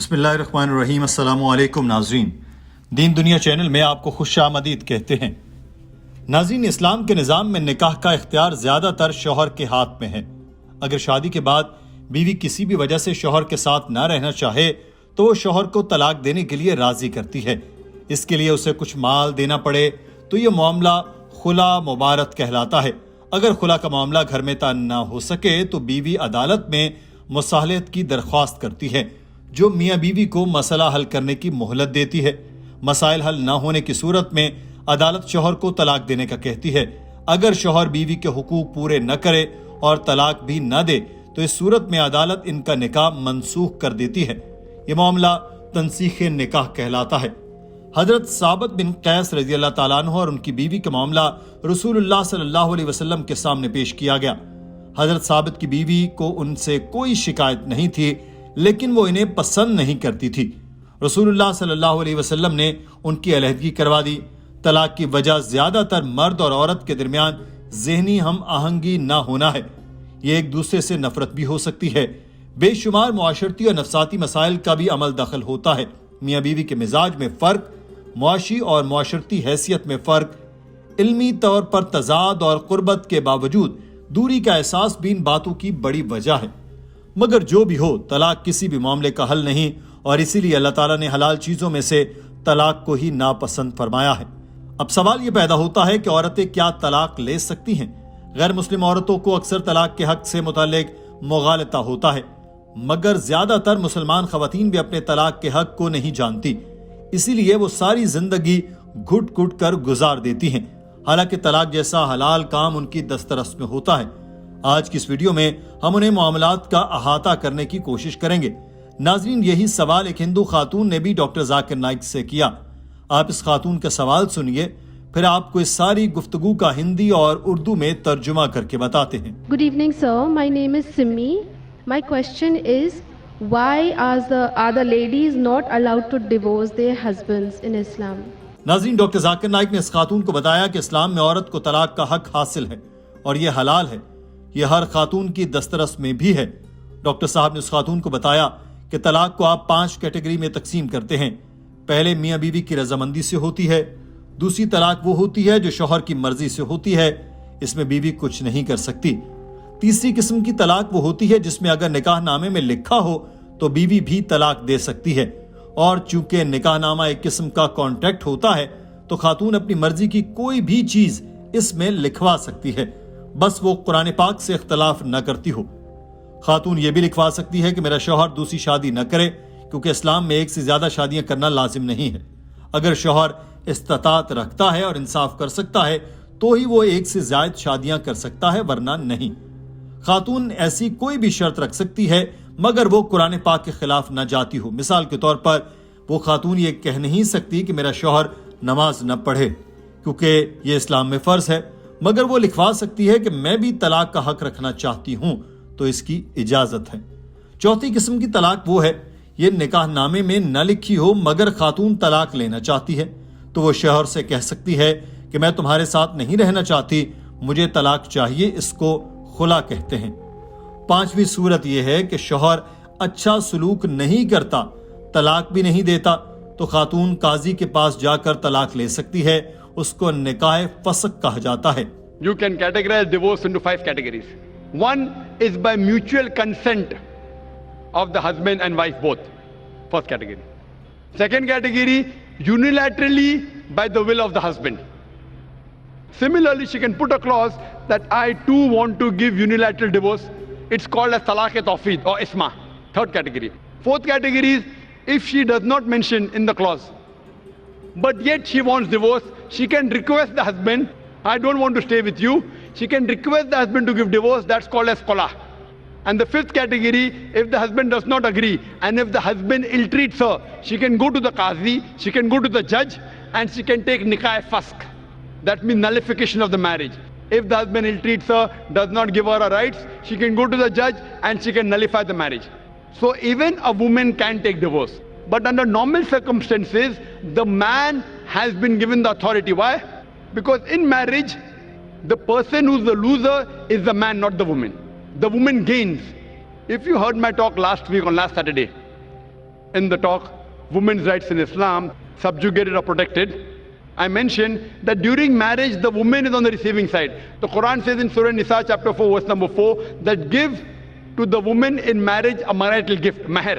بسم اللہ الرحمن الرحیم۔ السلام علیکم ناظرین، دین دنیا چینل میں آپ کو خوش آمدید کہتے ہیں۔ ناظرین، اسلام کے نظام میں نکاح کا اختیار زیادہ تر شوہر کے ہاتھ میں ہے۔ اگر شادی کے بعد بیوی کسی بھی وجہ سے شوہر کے ساتھ نہ رہنا چاہے تو وہ شوہر کو طلاق دینے کے لیے راضی کرتی ہے۔ اس کے لیے اسے کچھ مال دینا پڑے تو یہ معاملہ خلا مبارت کہلاتا ہے۔ اگر خلا کا معاملہ گھر میں طے نہ ہو سکے تو بیوی عدالت میں مصالحت کی درخواست کرتی ہے، جو میاں بیوی کو مسئلہ حل کرنے کی مہلت دیتی ہے۔ مسائل حل نہ ہونے کی صورت میں عدالت شوہر کو طلاق دینے کا کہتی ہے۔ اگر شوہر بیوی کے حقوق پورے نہ کرے اور طلاق بھی نہ دے تو اس صورت میں عدالت ان کا نکاح منسوخ کر دیتی ہے۔ یہ معاملہ تنسیخ نکاح کہلاتا ہے۔ حضرت ثابت بن قیس رضی اللہ تعالیٰ عنہ اور ان کی بیوی کا معاملہ رسول اللہ صلی اللہ علیہ وسلم کے سامنے پیش کیا گیا۔ حضرت ثابت کی بیوی کو ان سے کوئی شکایت نہیں تھی، لیکن وہ انہیں پسند نہیں کرتی تھی۔ رسول اللہ صلی اللہ علیہ وسلم نے ان کی علیحدگی کروا دی۔ طلاق کی وجہ زیادہ تر مرد اور عورت کے درمیان ذہنی ہم آہنگی نہ ہونا ہے۔ یہ ایک دوسرے سے نفرت بھی ہو سکتی ہے۔ بے شمار معاشرتی اور نفساتی مسائل کا بھی عمل دخل ہوتا ہے۔ میاں بیوی کے مزاج میں فرق، معاشی اور معاشرتی حیثیت میں فرق، علمی طور پر تضاد اور قربت کے باوجود دوری کا احساس بھی ان باتوں کی بڑی وجہ ہے۔ مگر جو بھی ہو، طلاق کسی بھی معاملے کا حل نہیں، اور اسی لیے اللہ تعالیٰ نے حلال چیزوں میں سے طلاق کو ہی ناپسند فرمایا ہے۔ اب سوال یہ پیدا ہوتا ہے کہ عورتیں کیا طلاق لے سکتی ہیں؟ غیر مسلم عورتوں کو اکثر طلاق کے حق سے متعلق مغالطہ ہوتا ہے، مگر زیادہ تر مسلمان خواتین بھی اپنے طلاق کے حق کو نہیں جانتی، اسی لیے وہ ساری زندگی گھٹ گھٹ کر گزار دیتی ہیں، حالانکہ طلاق جیسا حلال کام ان کی دسترس میں ہوتا ہے۔ آج کی اس ویڈیو میں ہم انہیں معاملات کا احاطہ کرنے کی کوشش کریں گے۔ ناظرین، یہی سوال ایک ہندو خاتون نے بھی ڈاکٹر ذاکر نائک سے کیا۔ آپ اس خاتون کا سوال سنیے، پھر آپ کو اس ساری گفتگو کا ہندی اور اردو میں ترجمہ کر کے بتاتے ہیں۔ Good evening, sir. My name is Simi. My question is, why are the ladies not allowed to divorce their husbands in Islam? ناظرین، ڈاکٹر ذاکر نائک نے اس خاتون کو بتایا کہ اسلام میں عورت کو طلاق کا حق حاصل ہے اور یہ حلال ہے۔ یہ ہر خاتون کی دسترس میں بھی ہے۔ ڈاکٹر صاحب نے اس خاتون کو بتایا کہ طلاق کو آپ 5 کیٹیگری میں تقسیم کرتے ہیں۔ پہلے میاں بیوی کی رضامندی سے ہوتی ہے، دوسری طلاق وہ ہوتی ہے جو شوہر کی مرضی سے ہوتی ہے، اس میں بیوی کچھ نہیں کر سکتی۔ تیسری قسم کی طلاق وہ ہوتی ہے جس میں اگر نکاح نامے میں لکھا ہو تو بیوی بھی طلاق دے سکتی ہے، اور چونکہ نکاح نامہ ایک قسم کا کانٹریکٹ ہوتا ہے تو خاتون اپنی مرضی کی کوئی بھی چیز اس میں لکھوا سکتی ہے، بس وہ قرآن پاک سے اختلاف نہ کرتی ہو۔ خاتون یہ بھی لکھوا سکتی ہے کہ میرا شوہر دوسری شادی نہ کرے، کیونکہ اسلام میں ایک سے زیادہ شادیاں کرنا لازم نہیں ہے۔ اگر شوہر استطاعت رکھتا ہے اور انصاف کر سکتا ہے تو ہی وہ ایک سے زائد شادیاں کر سکتا ہے، ورنہ نہیں۔ خاتون ایسی کوئی بھی شرط رکھ سکتی ہے مگر وہ قرآن پاک کے خلاف نہ جاتی ہو۔ مثال کے طور پر وہ خاتون یہ کہہ نہیں سکتی کہ میرا شوہر نماز نہ پڑھے، کیونکہ یہ اسلام میں فرض ہے، مگر وہ لکھوا سکتی ہے کہ میں بھی طلاق کا حق رکھنا چاہتی ہوں، تو اس کی اجازت ہے۔ چوتھی قسم کی طلاق وہ ہے، یہ نکاح نامے میں نہ لکھی ہو مگر خاتون طلاق لینا چاہتی ہے تو وہ شوہر سے کہہ سکتی ہے کہ میں تمہارے ساتھ نہیں رہنا چاہتی، مجھے طلاق چاہیے، اس کو خلا کہتے ہیں۔ پانچویں صورت یہ ہے کہ شوہر اچھا سلوک نہیں کرتا، طلاق بھی نہیں دیتا، تو خاتون قاضی کے پاس جا کر طلاق لے سکتی ہے، اس کو نکاح فسق کہا جاتا ہے۔ You can categorize divorce into 5 categories. One is by mutual consent of the husband and wife both. First category. Second category, unilaterally by the will of the husband. Similarly, she can put a clause that I too want to give unilateral divorce. It's called as talaq-e-tawfeed or isma. Third category. Fourth category is if she does not mention in the clause, but yet she wants divorce, she can request the husband, I don't want to stay with you. She can request the husband to give divorce. That's called as qala. And the fifth category, if the husband does not agree and if the husband ill-treats her, she can go to the qazi, she can go to the judge, and she can take nikah fask. That means nullification of the marriage. If the husband ill-treats her, does not give her her rights, she can go to the judge and she can nullify the marriage. So even a woman can take divorce. But under normal circumstances, the man has been given the authority. Why? Because in marriage, the person who's the loser is the man, not the woman. The woman gains. If you heard my talk last week on last Saturday, in the talk, women's rights in Islam, subjugated or protected, I mentioned that during marriage, the woman is on the receiving side. The Qur'an says in Surah Nisa chapter 4 verse number 4 that give to the woman in marriage a marital gift, mahr.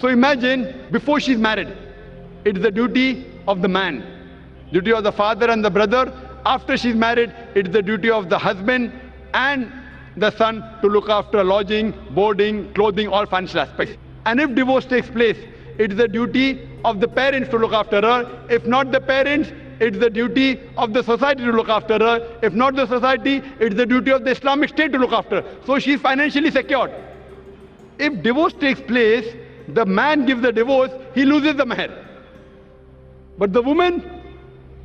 So imagine before she's married, it is the duty of the man, duty of the father and the brother. After she's married, it is the duty of the husband and the son to look after lodging, boarding, clothing, all financial aspects. And if divorce takes place, it is the duty of the parents to look after her. If not the parents, it's the duty of the society to look after her. If not the society, it's the duty of the Islamic State to look after her. So she's financially secured. If divorce takes place, the man gives the divorce, he loses the mahr. But the woman,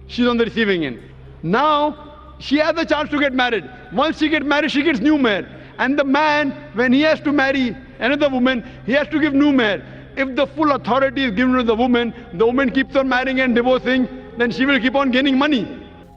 she's on the receiving end. Now, she has a chance to get married. Once she gets married, she gets new mahr. And the man, when he has to marry another woman, he has to give new mahr. If the full authority is given to the woman keeps on marrying and divorcing, then she will keep on gaining money.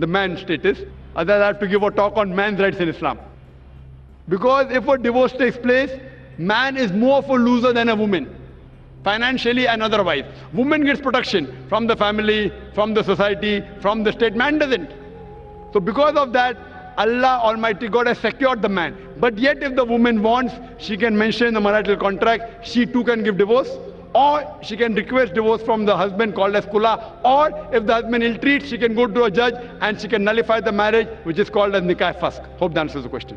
The man status, others have to give a talk on man's rights in Islam. Because if a divorce takes place, man is more of a loser than a woman, financially and otherwise. Woman gets protection from the family, from the society, from the state. Man doesn't. So because of that, Allah Almighty God has secured the man. But yet if the woman wants, she can mention in the marital contract, she too can give divorce, or she can request divorce from the husband called as kula, or if the husband ill-treats, she can go to a judge and she can nullify the marriage, which is called as nikah fasq. Hope that answers the question.